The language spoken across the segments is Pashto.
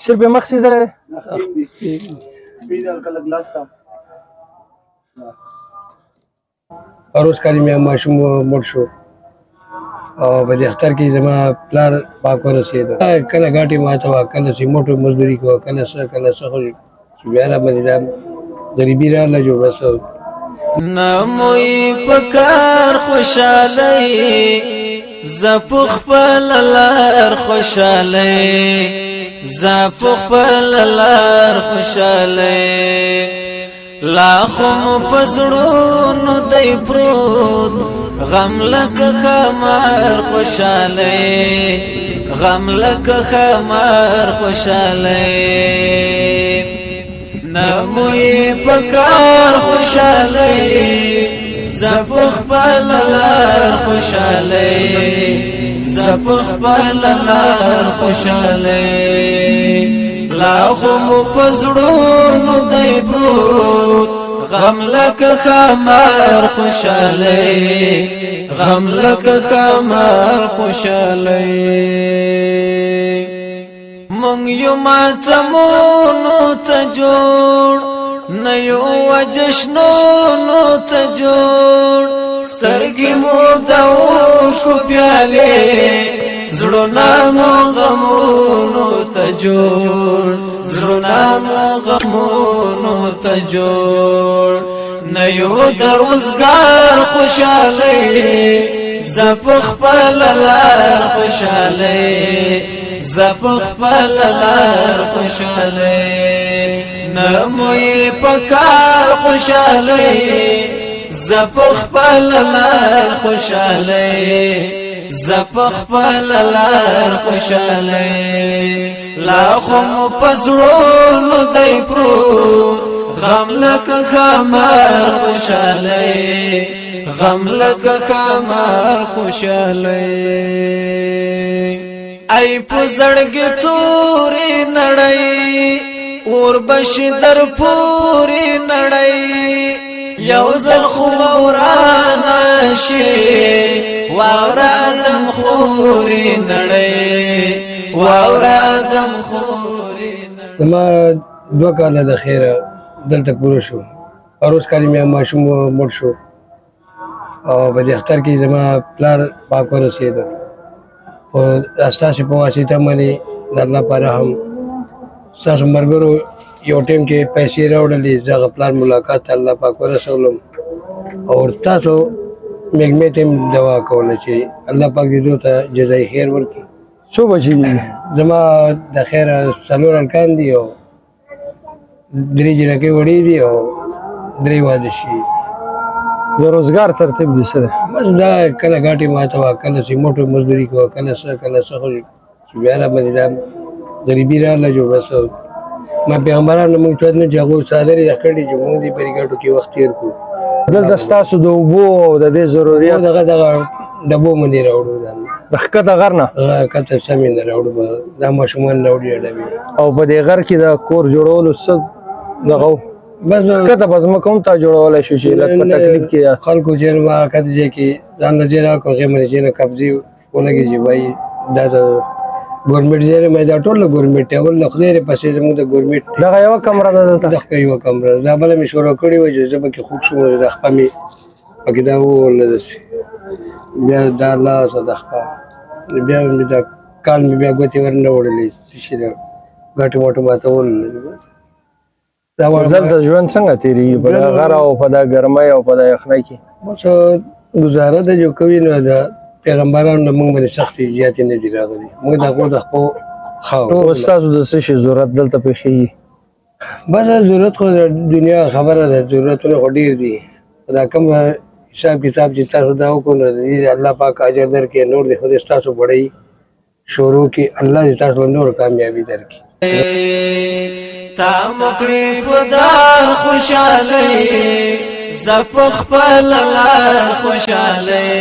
صرف مخصي زره اروز کالی مې ماشوم مړ شو او په دې اختر کې زما پلار پاک ورسېد. کله ګاټې ماته وه، کله سیمټو مزدوري کوه، کله څه خو چې بیا راباندې دا غریبي راغله جو بس نه موی په کار خوشحالۍ زه په خپل لار خوشحالۍ زه په خپل لار خوشحالۍ لا خو مو په زړونو دی پروت غم لکه خمار خوشحالۍ غم لکه خمار خوشحالۍ نه موی په کار خوشحالۍ زه په خپل لار خوشحالۍ زه په خپل لار خوشحالۍ لا خو مو په زړونو دی پروت غم لکه خمار خوشحالۍ غم لکه خمار خوشحالۍ مونږ یو ماتمونو ته جوړ نه یو جشنونو ته جوړ سترګې مو د اوښکو پیالې زړونه مو غمونو ته جوړ زړونه مو غمونو ته جوړ نه یو د روزګار خوشحالۍ زه په خپل لار خوشحالۍ زه په خپل لار خوشحالۍ نه موی په کار خوشحالۍ زه په خپل لار خوشحالۍ زه په خپل لار خوشحالۍ لا خو مو په زړونو دی پروت غم لکه خمار خوشحالۍ غم لکه خمار خوشحالۍ ای په زړګي تورې نړۍ اور بشي در پورې نړۍ یو ځل خو ورانه شي واوره ادم خورې نړۍ واوره ادم خورې نړۍ زما 2 کاله د خیره دلته پوره شو. اروز کالی مې ماشوم مړ شو او په دې اختر کې زما پلار پاک ورسېد. او ستاسو په واسطه باندې د الله په رحم ستاسو ملګرو یو ټیم کې پیسې راوړلې زه هغه پلار ملاقات ته الله پاک ورسولم او تاسو میږمې ته دعا کوله چې الله پاک دې ته جزای خیر ورکړي. څو بچي دي زما د خیره 4 هلکان دي او 3 جنکۍ وړې دي او 3 واده شي. د روزګار ترتیب دي څه دی؟ بس دا کله ګاټې ماته وه، کله سیمټو مزدوري کوه، کله څه خو چې بیا راباندې دا غریبي راغله جو بس ما پیغمبرانو موږ ته نه چې هغوی څادرې کړي چې موږ دې پرې ګټو کې وخت تېر کړو. دلته ستاسو د اوبو او د دې ضرورت دغه ډبو باندې راوړو د ښکته غر نه کته سمې نه راوړو دا ماشومان راوړي ډبې او په دې غر کې د کور جوړولو څه دغه بس ښکته به ځمکه هم تا جوړولی شو چې لږ په تکلیف کې خلکو چې ما کته ځای کې ځان نه ځای راکړو هغې باندې چې نه قبضې ولګي چې وایي دا د ګورمنټ ځای مې دا ټول د ګورمنټ دی اول د خدای پسې زموږ د ګورمنټ دغه یوه کمره ده دلته دغه یوه کمره دا بله مې شروع کړې وه چې زه پکې خوږ شوم د خپه مې پکې دا ووله داسې بیا دا لاسه د خپه بیا مې دا کال مې بیا ګوتې ور نه وړلې څه شي د ګټې موټو ماته ولله دلته ژوند څنګه تېرېږي په دا غر او په دا ګرمۍ او په دا یخنۍ کې بس ګزاره ده جو کوي نو دا پیغمبرانو نه موږ باندې سختې زیاتې نه دي راغلي موږ د هغو د خپلو اوس تاسو د څه شي ضرورت دلته پېښېږي بس ضرورت خو د دنیا خبره ده ضرورتونه خو ډېر دي دا کوم حساب کتاب چې تاسو دا وکړو نو الله پاک اجر درکړي نور دې خدای ستاسو بړی شروع کړي الله دې تاسو نور کامیابي درکړي تا مکړې په دار خوشحالۍ زه په خپل لار خوشحالۍ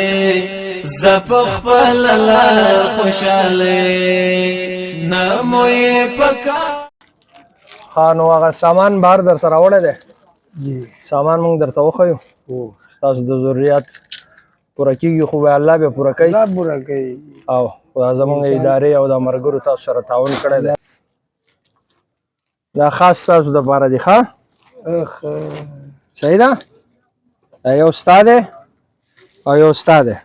زه په خپل لار خوشحالۍ نه مو یې په کار ښه نو هغه سامان بهر درته راوړی دی سامان موږ درته وښیو ستاسو د ضرورت پوره کېږي خو به الله بیا پوره کوي او دا زموږ ادارې او د ملګرو تاسو سره تعاون کړی دی دا خاص تاسو د پاره دی ښه صحیح ده دا یو ستا دی او یو ستا دی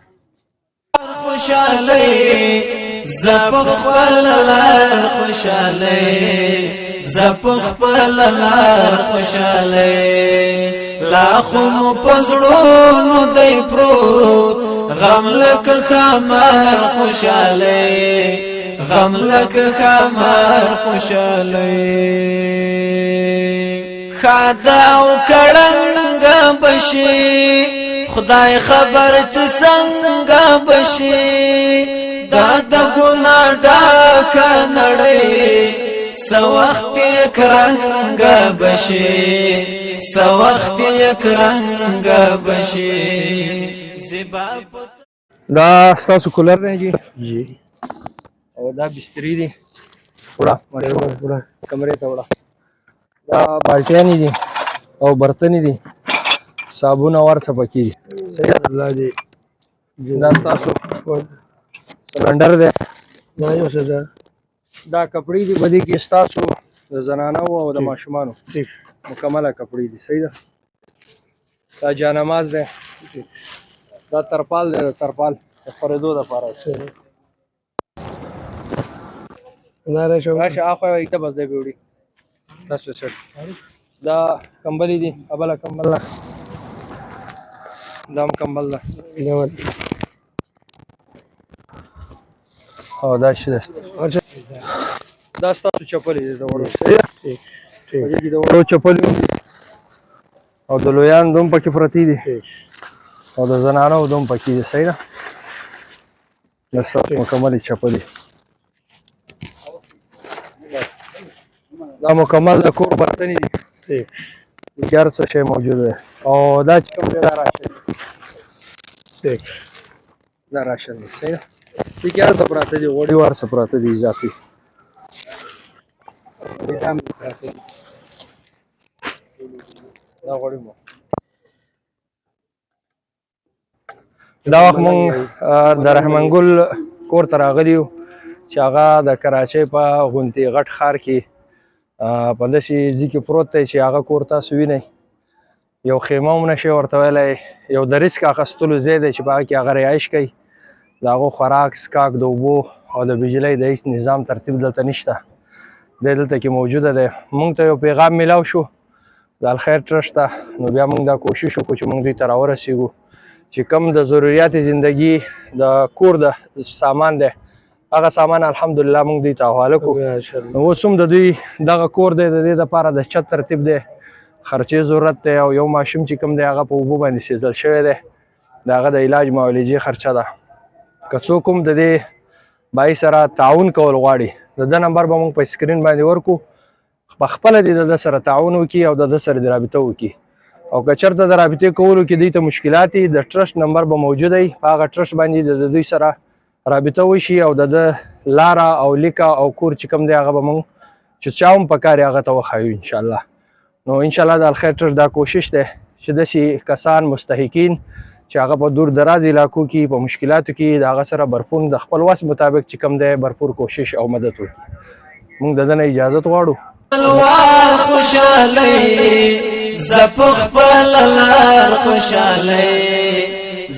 خوشاله زپخ پللار خوشاله زپخ پللار خوشاله لاخم پزړونو دی پروت غم لک خمر خوشاله غم لک خمر خوشاله خدا او کړنګ بشي خدای خبر چې څنګه بشي دا د ګنا ډاک نړۍ سو وخت کرنګ بشي سو وخت کرنګ بشي زبا دا ستاسو کولر دی جی او دا بستری دی وړه کمرې ته وړه دا بالټیانې دي او برتنې دي صابون او ورڅه پکې دي صحیح الله دی دا ستاسو سلنډر دی دا یو څه ده دا کپړې دي بدې کې ستاسو د زنانو او د ماشومانو مکمله کپړې دي صحیح ده دا جانماز دی دا ترپال دی ترپال د خورېدو دپاره دا راشه اخوا یې ته بس دی بیوړي تاسو چټ دا کمبلې دي ابله کمبل ده دا هم کمبل ده او دا شي دا ستاسو چپلې دي د وړو د وړو چپلې او د لویانو دوم پکې پرتې دي او د زنانو دوم پکې دي صحیح ده دا ستاسو مکملې چپلې دا مکمل د کور برتنې دي هر څه شی موجود دی او دا چې کوم دی دا راشن دا راشن دی صحیح ده دې کې هر څه پراته دي غوړي هر څه پراته دي اضافي دا غوړي مو دا وخت مونږ د رحمان ګل کور ته راغلي یو چې هغه د کراچۍ په غونتې غټ ښار کې په داسې ځای کې پروت دی چې هغه کور تاسو وینئ یو خیمه هم نشئ ورته ویلی یو د ریسک اخیستلو ځای دی چې په هغه کې هغه رهایش کوي د هغو خوراک څښاک د اوبو او د بجلۍ د هېڅ نظام ترتیب دلته نشته دی دلته کې موجوده دی موږ ته یو پیغام میلاو شو د الخیر ټرسټ ته نو بیا موږ دا کوشش وکړو چې موږ دوی ته راورسېږو چې کوم د ضروریات زندگی د کور د سامان دی هغه سامان الحمدلله موږ دوی ته حواله کړو نو اوس هم د دوی دغه کور دی د دې دپاره د چت ترتیب دی خرچې ضرورت دی او یو ماشوم چې کوم دی هغه په اوبو باندې سیزل شوی دی د هغه د علاج معالجې خرچه ده که څوک هم د دې بای سره تعاون کول غواړي د ده نمبر به موږ په سکرین باندې ورکو په خپله دې د ده سره تعاون وکړي او د ده سره دې رابطه وکړي او که چېرته د رابطې کولو کې دوی ته مشکلات وي د ټرسټ نمبر به موجوده وي په هغه ټرسټ باندې د دوی سره رابطه وشي او د ده لاره او لیکه او کور چې کوم دی هغه به موږ چې چا هم پکار یې هغه ته وښایو انشاءالله نو انشاءالله د الخیر ټرسټ دا کوشش دی چې داسې کسان مستحقین چې هغه په دور دراز علاقو کې په مشکلاتو کې د هغه سره برپور د خپل وس مطابق چې کوم دی برپور کوشش او مدد وکړي موږ د ده نه اجازت غواړو زپخ پللار خوشاله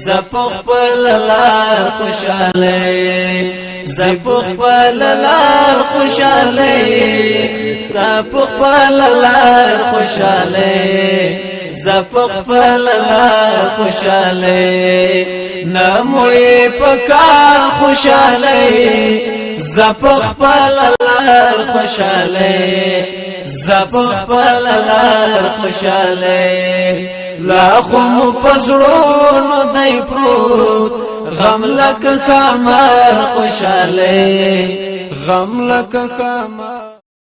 زپخ پللار خوشاله زپخ پللار خوشاله زپخ پللار خوشاله زپخ پللار خوشاله نموی پکار خوشاله زپخ پللار خوشاله زپخ پللار خوشاله لاخم پزړونو دی پروت غم لک خمر خوشاله غم لک خمر